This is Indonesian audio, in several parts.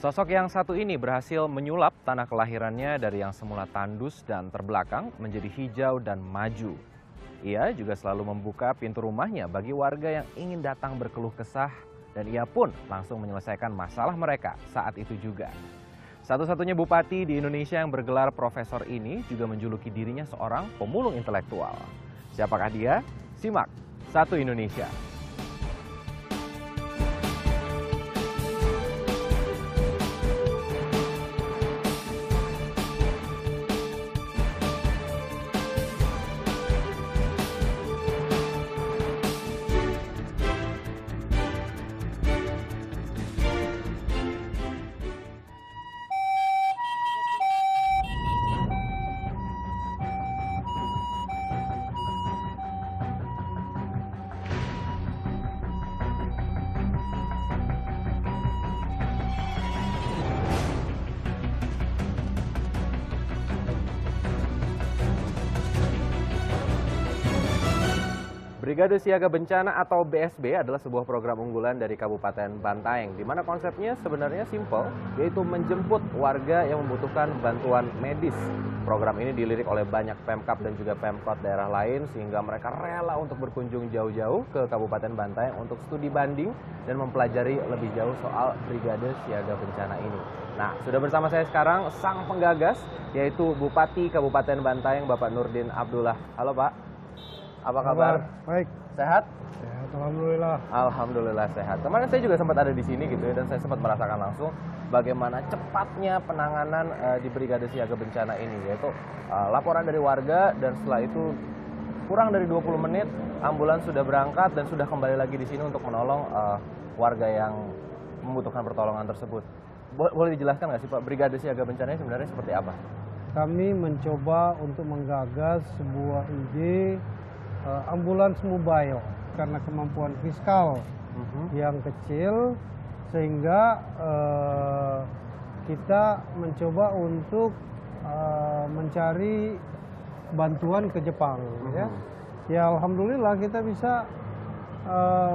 Sosok yang satu ini berhasil menyulap tanah kelahirannya dari yang semula tandus dan terbelakang menjadi hijau dan maju. Ia juga selalu membuka pintu rumahnya bagi warga yang ingin datang berkeluh kesah dan ia pun langsung menyelesaikan masalah mereka saat itu juga. Satu-satunya bupati di Indonesia yang bergelar profesor ini juga menjuluki dirinya seorang pemulung intelektual. Siapakah dia? Simak Satu Indonesia. Brigade Siaga Bencana atau BSB adalah sebuah program unggulan dari Kabupaten Bantaeng, di mana konsepnya sebenarnya simpel, yaitu menjemput warga yang membutuhkan bantuan medis. Program ini dilirik oleh banyak Pemkab dan juga Pemkot daerah lain, sehingga mereka rela untuk berkunjung jauh-jauh ke Kabupaten Bantaeng untuk studi banding dan mempelajari lebih jauh soal Brigade Siaga Bencana ini. Nah, sudah bersama saya sekarang sang penggagas, yaitu Bupati Kabupaten Bantaeng, Bapak Nurdin Abdullah. Halo Pak. Apa kabar? Baik. Sehat? Sehat, alhamdulillah. Alhamdulillah sehat. Kemarin saya juga sempat ada di sini gitu ya, dan saya sempat merasakan langsung bagaimana cepatnya penanganan di Brigade Siaga Bencana ini, yaitu laporan dari warga dan setelah itu kurang dari 20 menit ambulans sudah berangkat dan sudah kembali lagi di sini untuk menolong warga yang membutuhkan pertolongan tersebut. Boleh dijelaskan nggak sih Pak, Brigade Siaga Bencana ini sebenarnya seperti apa? Kami mencoba untuk menggagas sebuah ide ambulans mobile karena kemampuan fiskal yang kecil, sehingga kita mencoba untuk mencari bantuan ke Jepang. Ya, alhamdulillah kita bisa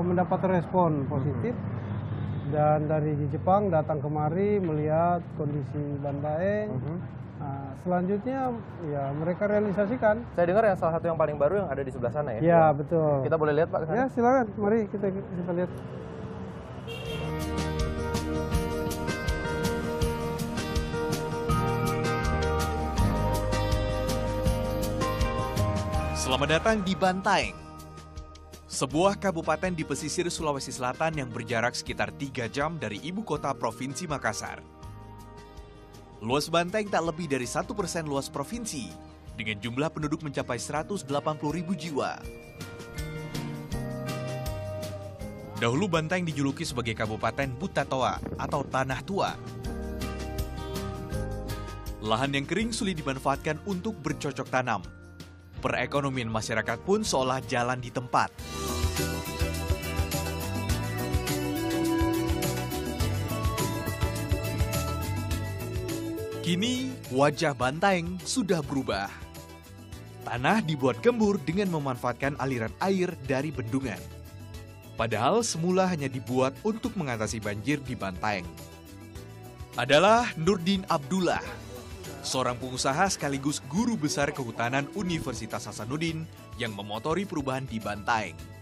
mendapat respon positif dan dari Jepang datang kemari melihat kondisi Bantaeng. Nah, selanjutnya ya mereka realisasikan. Saya dengar yang salah satu yang paling baru yang ada di sebelah sana ya? Ya, betul. Kita boleh lihat Pak ke sana? Ya, silakan. Mari kita lihat. Selamat datang di Bantaeng, sebuah kabupaten di pesisir Sulawesi Selatan yang berjarak sekitar 3 jam dari ibu kota Provinsi Makassar. Luas Bantaeng tak lebih dari 1% luas provinsi, dengan jumlah penduduk mencapai 180.000 jiwa. Dahulu Bantaeng dijuluki sebagai Kabupaten Butatoa atau Tanah Tua. Lahan yang kering sulit dimanfaatkan untuk bercocok tanam. Perekonomian masyarakat pun seolah jalan di tempat. Kini, wajah Bantaeng sudah berubah. Tanah dibuat gembur dengan memanfaatkan aliran air dari bendungan. Padahal semula hanya dibuat untuk mengatasi banjir di Bantaeng. Adalah Nurdin Abdullah, seorang pengusaha sekaligus guru besar kehutanan Universitas Hasanuddin yang memotori perubahan di Bantaeng.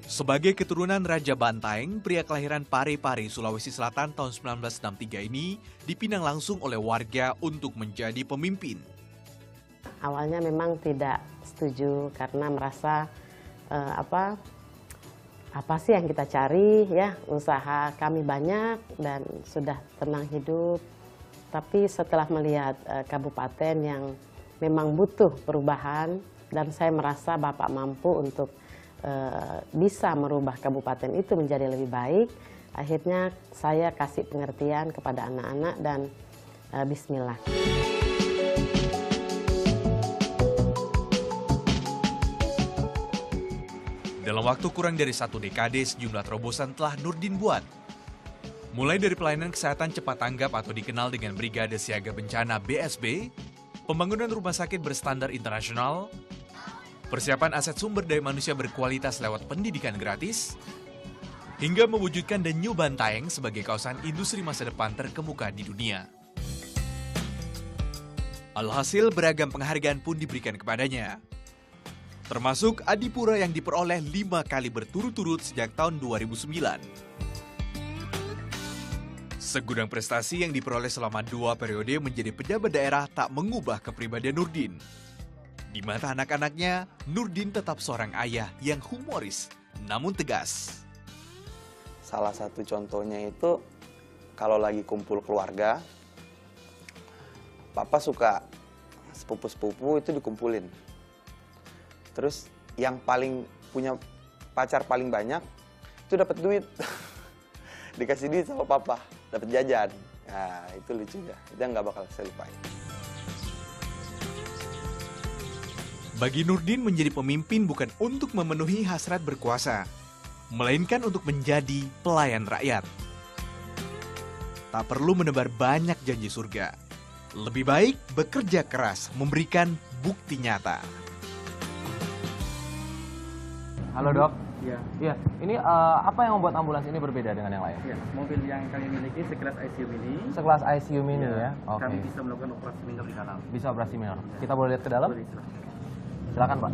Sebagai keturunan Raja Bantaeng, pria kelahiran Parepare, Sulawesi Selatan tahun 1963 ini dipinang langsung oleh warga untuk menjadi pemimpin. Awalnya memang tidak setuju karena merasa apa sih yang kita cari ya, usaha kami banyak dan sudah tenang hidup. Tapi setelah melihat kabupaten yang memang butuh perubahan dan saya merasa Bapak mampu untuk bisa merubah kabupaten itu menjadi lebih baik, akhirnya saya kasih pengertian kepada anak-anak dan bismillah. Dalam waktu kurang dari 1 dekade, sejumlah terobosan telah Nurdin buat. Mulai dari pelayanan kesehatan cepat tanggap atau dikenal dengan Brigade Siaga Bencana BSB, pembangunan rumah sakit berstandar internasional, persiapan aset sumber daya manusia berkualitas lewat pendidikan gratis, hingga mewujudkan The New Bantaeng sebagai kawasan industri masa depan terkemuka di dunia. Alhasil beragam penghargaan pun diberikan kepadanya. Termasuk Adipura yang diperoleh 5 kali berturut-turut sejak tahun 2009. Segudang prestasi yang diperoleh selama 2 periode menjadi pejabat daerah tak mengubah kepribadian Nurdin. Di mata anak-anaknya, Nurdin tetap seorang ayah yang humoris, namun tegas. Salah satu contohnya itu, kalau lagi kumpul keluarga, Papa suka sepupu-sepupu itu dikumpulin. Terus yang paling punya pacar paling banyak, itu dapat duit. Dikasih duit sama Papa, dapat jajan. Nah, itu lucu ya, itu nggak bakal saya lupain. Bagi Nurdin menjadi pemimpin bukan untuk memenuhi hasrat berkuasa, melainkan untuk menjadi pelayan rakyat. Tak perlu menebar banyak janji surga. Lebih baik bekerja keras, memberikan bukti nyata. Halo dok. Ya, Iya, ini apa yang membuat ambulans ini berbeda dengan yang lain? ya, mobil yang kami miliki sekelas ICU mini. Sekelas ICU mini ya? Oke. Kami bisa melakukan operasi minor di dalam. Bisa operasi minor. Kita boleh lihat ke dalam? Boleh, silakan. Silakan Pak.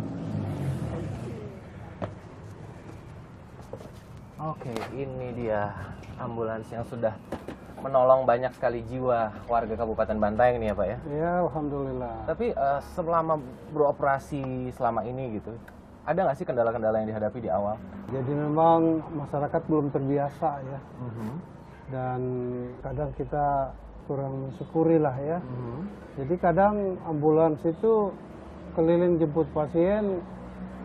Oke, ini dia ambulans yang sudah menolong banyak sekali jiwa warga Kabupaten Bantaeng nih ya Pak ya. Ya, alhamdulillah. Tapi selama beroperasi selama ini gitu, ada nggak sih kendala-kendala yang dihadapi di awal? Jadi memang masyarakat belum terbiasa ya. Dan kadang kita kurang mensyukuri lah ya. Jadi kadang ambulans itu keliling jemput pasien,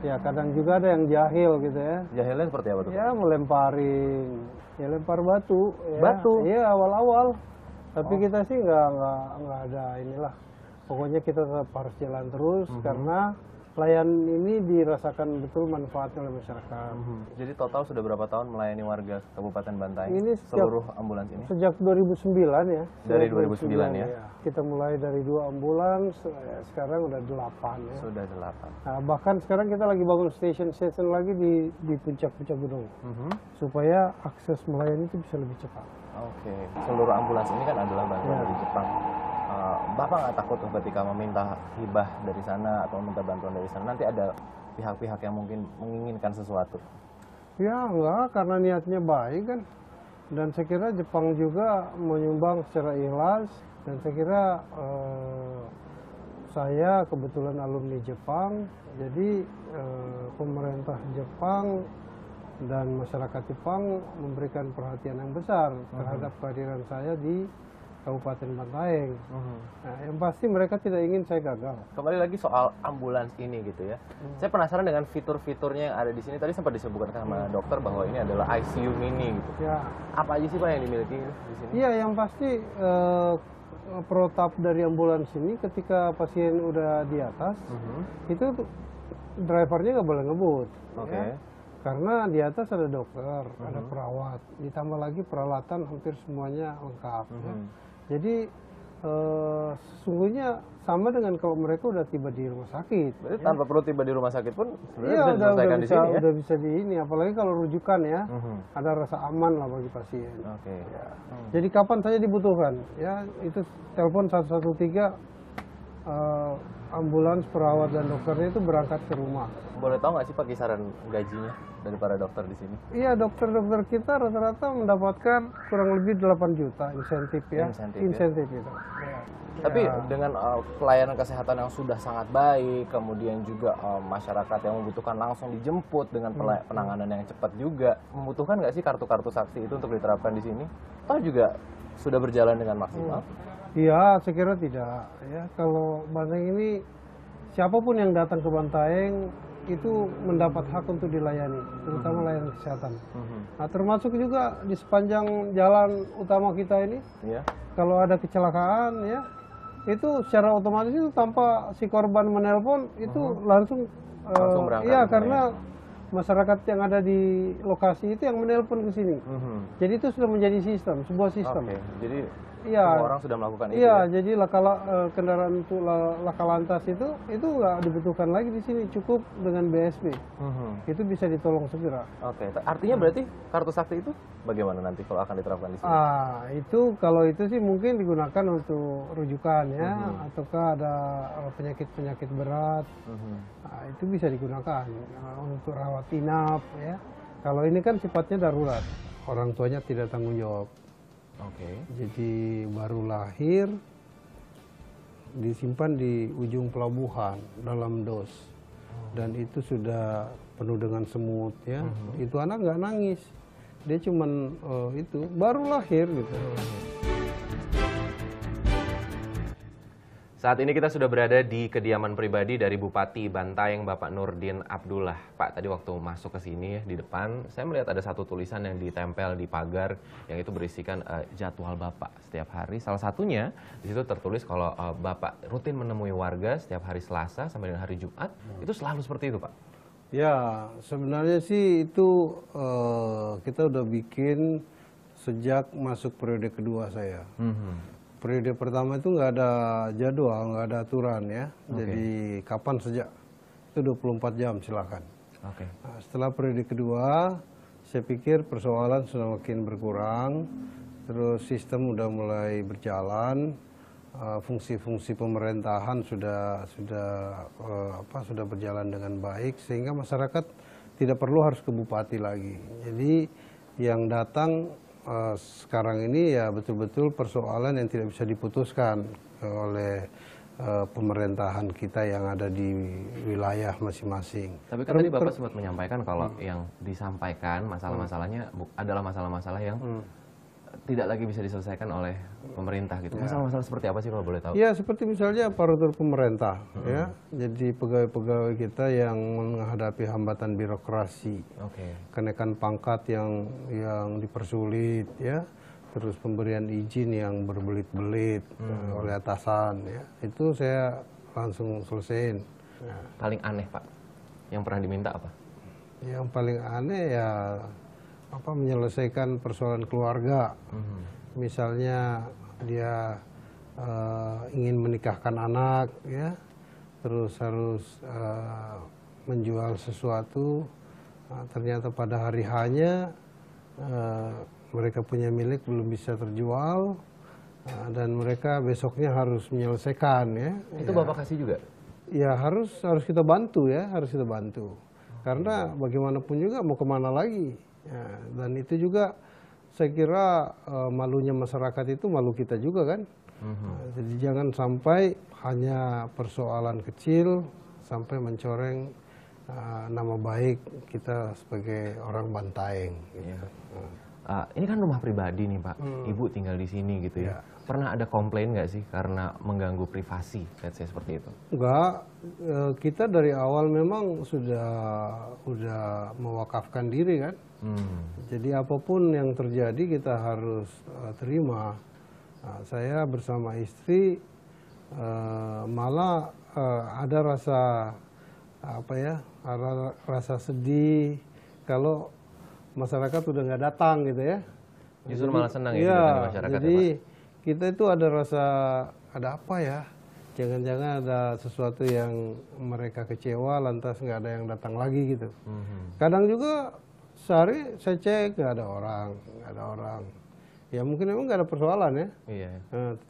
ya kadang juga ada yang jahil gitu ya. Jahilnya seperti apa tuh? Ya melemparin, ya lempar batu. Ya. Batu? Iya awal-awal. Tapi kita sih nggak ada inilah. Pokoknya kita tetap harus jalan terus karena pelayanan ini dirasakan betul manfaatnya oleh masyarakat. Jadi total sudah berapa tahun melayani warga Kabupaten Bantaeng? Ini seluruh ambulans ini? Sejak 2009 ya. Dari Sejak 2009 ya? Kita mulai dari 2 ambulans, sekarang udah 8 ya. Sudah 8. Nah, bahkan sekarang kita lagi bangun station lagi di puncak-puncak gunung. Supaya akses melayani itu bisa lebih cepat. Oke, seluruh ambulans ini kan adalah bantuan Ya. dari Jepang. Bapak nggak takut tuh ketika meminta hibah dari sana atau meminta bantuan dari sana, nanti ada pihak-pihak yang mungkin menginginkan sesuatu? Ya enggak, karena niatnya baik kan. Dan saya kira Jepang juga menyumbang secara ikhlas. Dan saya kira saya kebetulan alumni Jepang. Jadi pemerintah Jepang dan masyarakat Jepang memberikan perhatian yang besar terhadap kehadiran saya di Kabupaten Bantaeng. Nah, yang pasti mereka tidak ingin saya gagal. Kembali lagi soal ambulans ini gitu ya. Saya penasaran dengan fitur-fiturnya yang ada di sini. Tadi sempat disebutkan sama dokter bahwa ini adalah ICU mini gitu. Ya, Apa aja sih Pak yang dimiliki di sini? iya yang pasti protap dari ambulans ini ketika pasien udah di atas, itu drivernya nggak boleh ngebut. Oke. Ya. Karena di atas ada dokter, ada perawat, ditambah lagi peralatan hampir semuanya lengkap. Ya. Jadi sesungguhnya sama dengan kalau mereka udah tiba di rumah sakit. Berarti tanpa perlu tiba di rumah sakit pun sebenarnya Iya, bisa diselesaikan di sini ya? udah bisa di ini, apalagi kalau rujukan ya, ada rasa aman lah bagi pasien. Oke. Jadi kapan saja dibutuhkan, ya itu telepon 113, ambulans, perawat dan dokternya itu berangkat ke rumah. Boleh tahu nggak sih Pak kisaran gajinya dari para dokter di sini? Iya, dokter-dokter kita rata-rata mendapatkan kurang lebih 8 juta insentif ya. Insentif ya? itu. Ya. Tapi Ya. dengan pelayanan kesehatan yang sudah sangat baik, kemudian juga masyarakat yang membutuhkan langsung dijemput dengan penanganan yang cepat juga, membutuhkan nggak sih kartu-kartu saksi itu untuk diterapkan di sini? Atau juga sudah berjalan dengan maksimal? Iya, saya kira tidak. Ya, kalau Bantaeng ini siapapun yang datang ke Bantaeng itu mendapat hak untuk dilayani, terutama layanan kesehatan. Nah, termasuk juga di sepanjang jalan utama kita ini, Iya. kalau ada kecelakaan ya, itu secara otomatis itu tanpa si korban menelpon itu langsung Langsung berangkat iya ke sana karena masyarakat yang ada di lokasi itu yang menelpon ke sini. Jadi itu sudah menjadi sistem, sebuah sistem. Oke, jadi Iya. semua orang sudah melakukan itu Iya, ya? jadi kendaraan untuk laka lantas itu nggak dibutuhkan lagi di sini, cukup dengan BSB. Itu bisa ditolong segera. Oke, artinya berarti kartu sakti itu bagaimana nanti kalau akan diterapkan di sini? Itu kalau itu sih mungkin digunakan untuk rujukan ya, ataukah ada penyakit-penyakit berat, itu bisa digunakan untuk rawat inap ya. Kalau ini kan sifatnya darurat, orang tuanya tidak tanggung jawab. Oke. Jadi baru lahir, disimpan di ujung pelabuhan dalam dos, dan itu sudah penuh dengan semut ya. Itu anak nggak nangis, dia cuman itu baru lahir gitu. Saat ini kita sudah berada di kediaman pribadi dari Bupati Bantaeng, Bapak Nurdin Abdullah. Pak, tadi waktu masuk ke sini di depan, saya melihat ada satu tulisan yang ditempel di pagar yang itu berisikan jadwal Bapak setiap hari. Salah satunya di situ tertulis kalau Bapak rutin menemui warga setiap hari Selasa sampai dengan hari Jumat. Itu selalu seperti itu, Pak? Ya, sebenarnya sih itu kita udah bikin sejak masuk periode kedua saya. Periode pertama itu nggak ada jadwal, nggak ada aturan ya. Jadi kapan sejak itu 24 jam silakan. Nah, setelah periode kedua, saya pikir persoalan sudah makin berkurang, terus sistem udah mulai berjalan, fungsi-fungsi pemerintahan sudah berjalan dengan baik, sehingga masyarakat tidak perlu harus ke bupati lagi. Jadi yang datang sekarang ini ya betul-betul persoalan yang tidak bisa diputuskan oleh pemerintahan kita yang ada di wilayah masing-masing. Tapi kan tadi Bapak sempat menyampaikan kalau yang disampaikan masalah-masalahnya adalah masalah-masalah yang tidak lagi bisa diselesaikan oleh pemerintah gitu. Masalah-masalah seperti apa sih kalau boleh tahu? Ya seperti misalnya aparatur pemerintah ya. Jadi pegawai-pegawai kita yang menghadapi hambatan birokrasi. Kenaikan pangkat yang dipersulit ya. Terus pemberian izin yang berbelit-belit oleh atasan ya. Itu saya langsung selesaiin. Paling aneh, Pak, yang pernah diminta apa? Yang paling aneh ya menyelesaikan persoalan keluarga. Misalnya dia ingin menikahkan anak ya, terus harus menjual sesuatu, ternyata pada hari hanya mereka punya milik belum bisa terjual, dan mereka besoknya harus menyelesaikan ya. Itu Bapak kasih juga? Ya harus kita bantu ya, harus kita bantu. Karena bagaimanapun juga mau kemana lagi. Ya, dan itu juga saya kira malunya masyarakat itu malu kita juga kan. Jadi jangan sampai hanya persoalan kecil sampai mencoreng nama baik kita sebagai orang Bantaeng. Gitu. Ini kan rumah pribadi nih Pak, Ibu tinggal di sini gitu ya. Pernah ada komplain nggak sih karena mengganggu privasi, let's say seperti itu? Enggak, kita dari awal memang udah mewakafkan diri kan. Jadi apapun yang terjadi kita harus terima. Saya bersama istri malah ada rasa sedih kalau masyarakat udah nggak datang gitu ya. Justru malah senang ya di masyarakat. Jadi kita itu ada rasa ada apa ya? Jangan-jangan ada sesuatu yang mereka kecewa lantas nggak ada yang datang lagi gitu. Kadang juga sehari saya cek nggak ada orang. Ya mungkin memang nggak ada persoalan ya. Iya.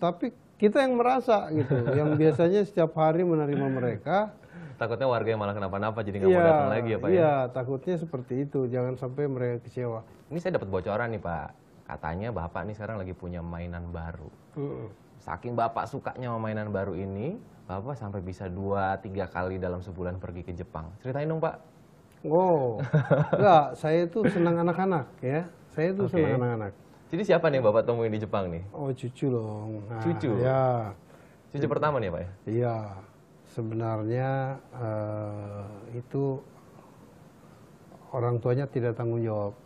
Tapi kita yang merasa gitu, yang biasanya setiap hari menerima mereka. Takutnya warga yang malah kenapa-napa jadi nggak mau datang lagi ya Pak ya? Iya, takutnya seperti itu. Jangan sampai mereka kecewa. Ini saya dapat bocoran nih Pak. Katanya Bapak nih sekarang lagi punya mainan baru. Saking Bapak sukanya sama mainan baru ini, Bapak sampai bisa 2-3 kali dalam sebulan pergi ke Jepang. Ceritain dong Pak. Oh, enggak. Saya itu senang anak-anak ya. Saya itu senang anak-anak. Jadi siapa nih Bapak temuin di Jepang nih? Oh, cucu dong. Nah, Cucu? Ya. Cucu pertama nih Pak ya? Iya. Sebenarnya itu orang tuanya tidak tanggung jawab.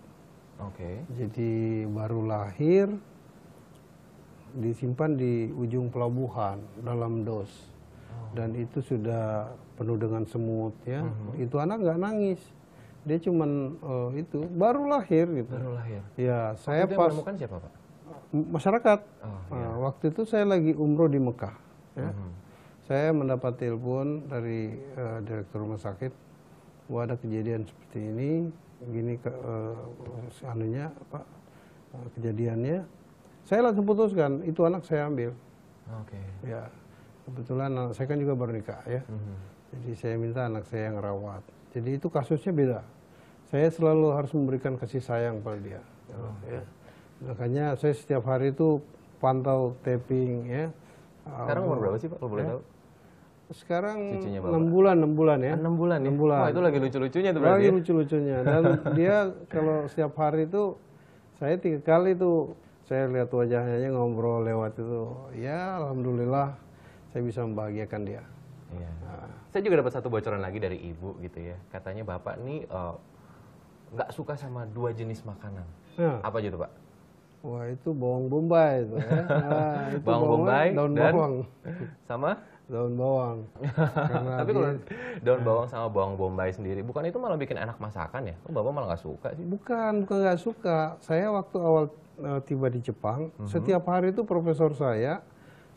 Jadi baru lahir, disimpan di ujung pelabuhan dalam dos, dan itu sudah penuh dengan semut ya. Itu anak nggak nangis, Dia cuman itu baru lahir gitu. Baru lahir. Ya, Waktu saya itu yang pas menemukan siapa, Pak? masyarakat. Oh, Nah, waktu itu saya lagi umroh di Mekah. Ya. Mhm. Saya mendapat telepon dari direktur rumah sakit, wah ada kejadian seperti ini, gini kejadiannya. Saya langsung putuskan, itu anak saya ambil. Oke. Ya, kebetulan anak saya kan juga baru nikah ya. Mhm. Jadi saya minta anak saya yang rawat. Jadi itu kasusnya beda. Saya selalu harus memberikan kasih sayang pada dia. Ya. Makanya saya setiap hari itu pantau tapping ya. Sekarang umur berapa sih, Pak, kalau boleh tahu? Sekarang Cucunya Bapak? 6 bulan, 6 bulan ya. 6 bulan ya? 6 bulan. Wah, itu lagi lucu-lucunya tuh berarti Lagi ya? lucu-lucunya. Dan dia kalau setiap hari itu, saya 3 kali tuh, saya lihat wajahnya aja ngobrol lewat itu. Ya Alhamdulillah saya bisa membahagiakan dia. Iya. Saya juga dapat satu bocoran lagi dari ibu gitu ya. Katanya Bapak nih nggak suka sama 2 jenis makanan. Nah, Apa aja tuh, Pak? wah itu bawang bombay itu ya. Nah, itu Bawang bombay daun dan bawang. Sama? Daun bawang. Karena Tapi kalau dia- daun bawang sama bawang bombay sendiri, bukan itu malah bikin enak masakan ya? Kok Bapak malah nggak suka sih? bukan nggak suka. Saya waktu awal tiba di Jepang, setiap hari itu profesor saya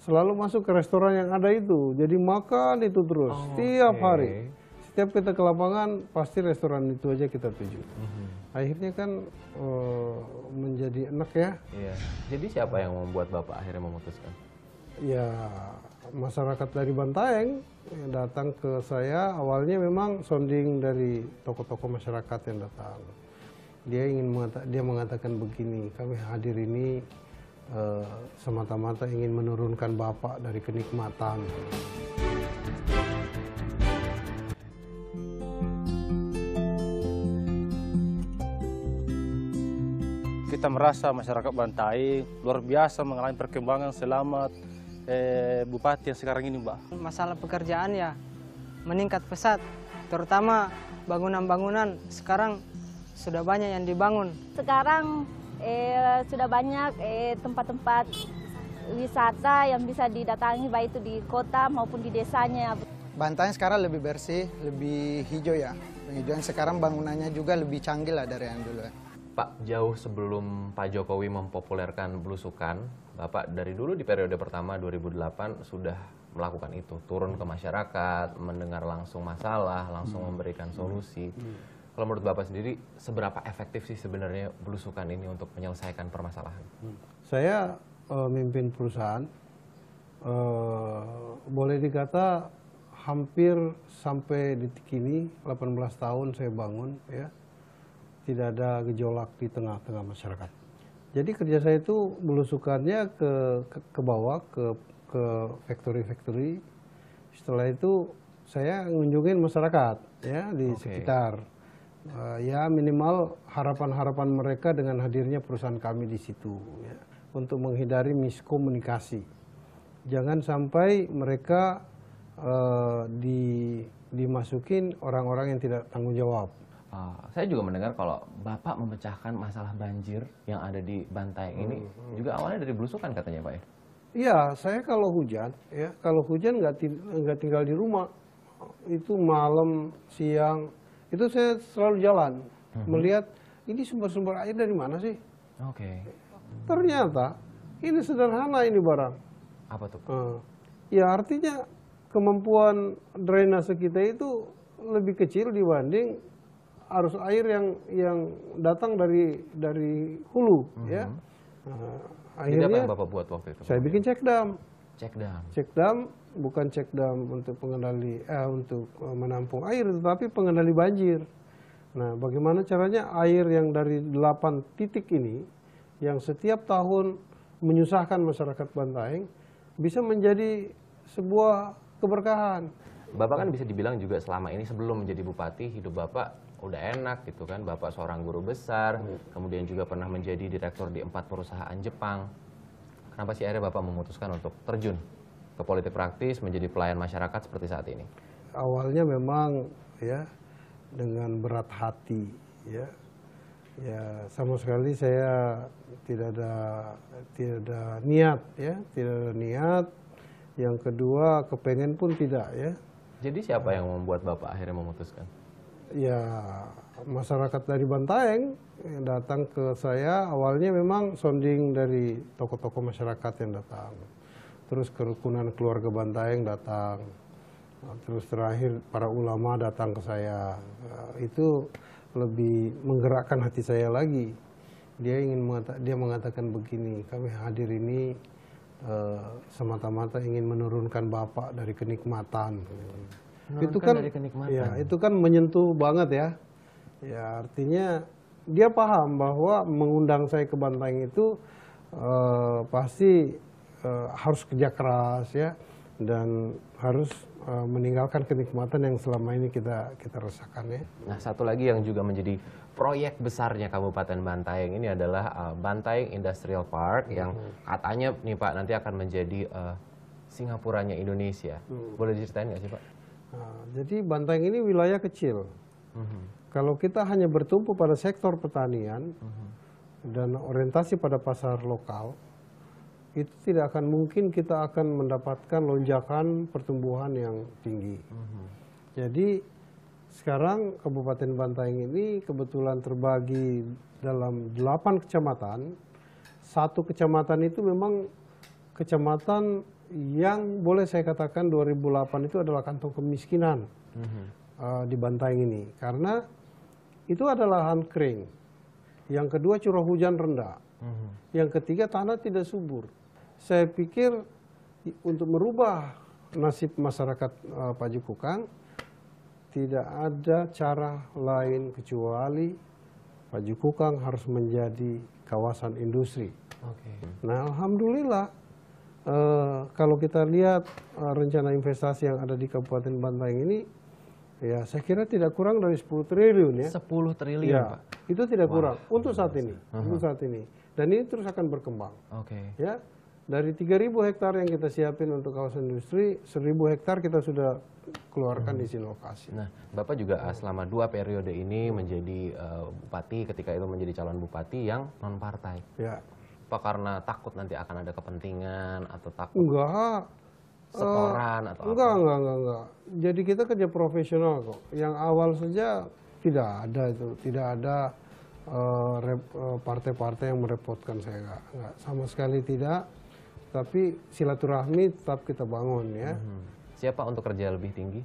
selalu masuk ke restoran yang ada itu. Jadi makan itu terus, setiap hari. Setiap kita ke lapangan, pasti restoran itu aja kita tuju. Akhirnya kan menjadi enak ya. Iya. Jadi siapa yang membuat Bapak akhirnya memutuskan? Ya masyarakat dari Bantaeng yang datang ke saya, awalnya memang sounding dari tokoh-tokoh masyarakat yang datang. Dia mengatakan begini, kami hadir ini semata-mata ingin menurunkan Bapak dari kenikmatan. Kita merasa masyarakat Bantaeng luar biasa mengalami perkembangan selama Bupati yang sekarang ini, Mbak. Masalah pekerjaan ya meningkat pesat, terutama bangunan-bangunan sekarang sudah banyak yang dibangun. Sekarang sudah banyak tempat-tempat wisata yang bisa didatangi baik itu di kota maupun di desanya. Bantaeng sekarang lebih bersih, lebih hijau ya. Penghijauan sekarang bangunannya juga lebih canggih lah dari yang dulu. Pak, jauh sebelum Pak Jokowi mempopulerkan belusukan, Bapak dari dulu di periode pertama 2008 sudah melakukan itu, turun ke masyarakat, mendengar langsung masalah, langsung memberikan solusi. Kalau menurut Bapak sendiri, seberapa efektif sih sebenarnya belusukan ini untuk menyelesaikan permasalahan? Saya mimpin perusahaan, boleh dikata hampir sampai detik ini 18 tahun saya bangun ya. Tidak ada gejolak di tengah-tengah masyarakat. Jadi kerja saya itu belusukannya ke bawah, ke factory-factory. Setelah itu saya ngunjungin masyarakat ya di sekitar. Ya minimal harapan-harapan mereka dengan hadirnya perusahaan kami di situ ya, untuk menghindari miskomunikasi. Jangan sampai mereka dimasukin orang-orang yang tidak tanggung jawab. Saya juga mendengar kalau Bapak memecahkan masalah banjir yang ada di Bantaeng ini juga awalnya dari belusukan katanya, Pak ya? Iya, saya kalau hujan nggak tinggal di rumah, itu malam, siang, itu saya selalu jalan melihat ini sumber-sumber air dari mana sih? Oke. Ternyata ini sederhana ini barang. Apa tuh? Ya artinya kemampuan drainase kita itu lebih kecil dibanding arus air yang datang dari hulu ya. Jadi apa Akhirnya yang Bapak buat waktu itu? saya bikin cek dam. Cek dam bukan cek dam untuk pengendali untuk menampung air, tetapi pengendali banjir. Nah, bagaimana caranya air yang dari 8 titik ini yang setiap tahun menyusahkan masyarakat Bantaeng bisa menjadi sebuah keberkahan. Bapak kan bisa dibilang juga selama ini sebelum menjadi bupati hidup Bapak udah enak gitu kan. Bapak seorang guru besar, kemudian juga pernah menjadi direktur di 4 perusahaan Jepang. Kenapa sih akhirnya Bapak memutuskan untuk terjun ke politik praktis menjadi pelayan masyarakat seperti saat ini? Awalnya memang ya dengan berat hati ya. Ya sama sekali saya tidak ada niat ya, tidak ada niat. Yang kedua kepengen pun tidak ya. Jadi siapa yang membuat Bapak akhirnya memutuskan? Ya masyarakat dari Bantaeng yang datang ke saya awalnya memang sounding dari tokoh-tokoh masyarakat yang datang. Terus kerukunan keluarga Bantaeng datang. Terus terakhir para ulama datang ke saya. Itu lebih menggerakkan hati saya lagi. Dia mengatakan begini, kami hadir ini semata-mata ingin menurunkan Bapak dari kenikmatan. Itu kan dari kenikmatan. Ya, itu kan menyentuh banget ya. Ya, artinya dia paham bahwa mengundang saya ke Bantaeng itu pasti harus kerja keras ya, dan harus meninggalkan kenikmatan yang selama ini kita rasakan ya. Nah, satu lagi yang juga menjadi proyek besarnya Kabupaten Bantaeng ini adalah Bantaeng Industrial Park yang katanya nih Pak nanti akan menjadi Singapuranya Indonesia. Boleh diceritain nggak sih Pak? Nah, jadi Bantaeng ini wilayah kecil. Kalau kita hanya bertumpu pada sektor pertanian dan orientasi pada pasar lokal, itu tidak akan mungkin kita akan mendapatkan lonjakan pertumbuhan yang tinggi. Jadi sekarang Kabupaten Bantaeng ini kebetulan terbagi dalam 8 kecamatan. Satu kecamatan itu memang kecamatan yang boleh saya katakan 2008 itu adalah kantong kemiskinan di Bantaeng ini. Karena itu adalah lahan kering. Yang kedua curah hujan rendah. Yang ketiga tanah tidak subur. Saya pikir untuk merubah nasib masyarakat Pajukukang, tidak ada cara lain kecuali Pajukukang harus menjadi kawasan industri. Nah, alhamdulillah kalau kita lihat rencana investasi yang ada di Kabupaten Bantaeng ini, ya saya kira tidak kurang dari 10 triliun ya. 10 triliun ya, Pak? Itu tidak kurang untuk saat ini. Untuk saat ini. Dan ini terus akan berkembang. Ya, dari 3.000 hektar yang kita siapin untuk kawasan industri, 1.000 hektar kita sudah keluarkan izin lokasi. Nah, Bapak juga selama 2 periode ini menjadi bupati, ketika itu menjadi calon bupati yang non partai. Ya. Pak karena takut nanti akan ada kepentingan atau takut Enggak. setoran atau enggak, apa? Enggak. Jadi kita kerja profesional kok. Yang awal saja tidak ada itu, tidak ada partai-partai yang merepotkan saya, enggak. Sama sekali tidak. Tapi silaturahmi tetap kita bangun ya. Siapa untuk kerja lebih tinggi?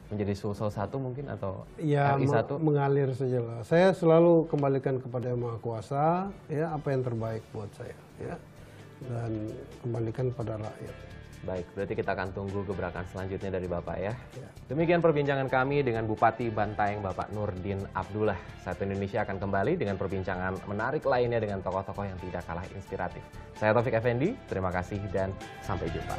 Menjadi Sulsel 1 mungkin atau ya, RI 1? Mengalir saja lah. Saya selalu kembalikan kepada Yang Maha Kuasa ya, apa yang terbaik buat saya ya. Dan kembalikan pada rakyat. Baik, berarti kita akan tunggu gebrakan selanjutnya dari Bapak ya. Demikian perbincangan kami dengan Bupati Bantaeng Bapak Nurdin Abdullah. Satu Indonesia akan kembali dengan perbincangan menarik lainnya dengan tokoh-tokoh yang tidak kalah inspiratif. Saya Taufik Effendi, terima kasih dan sampai jumpa.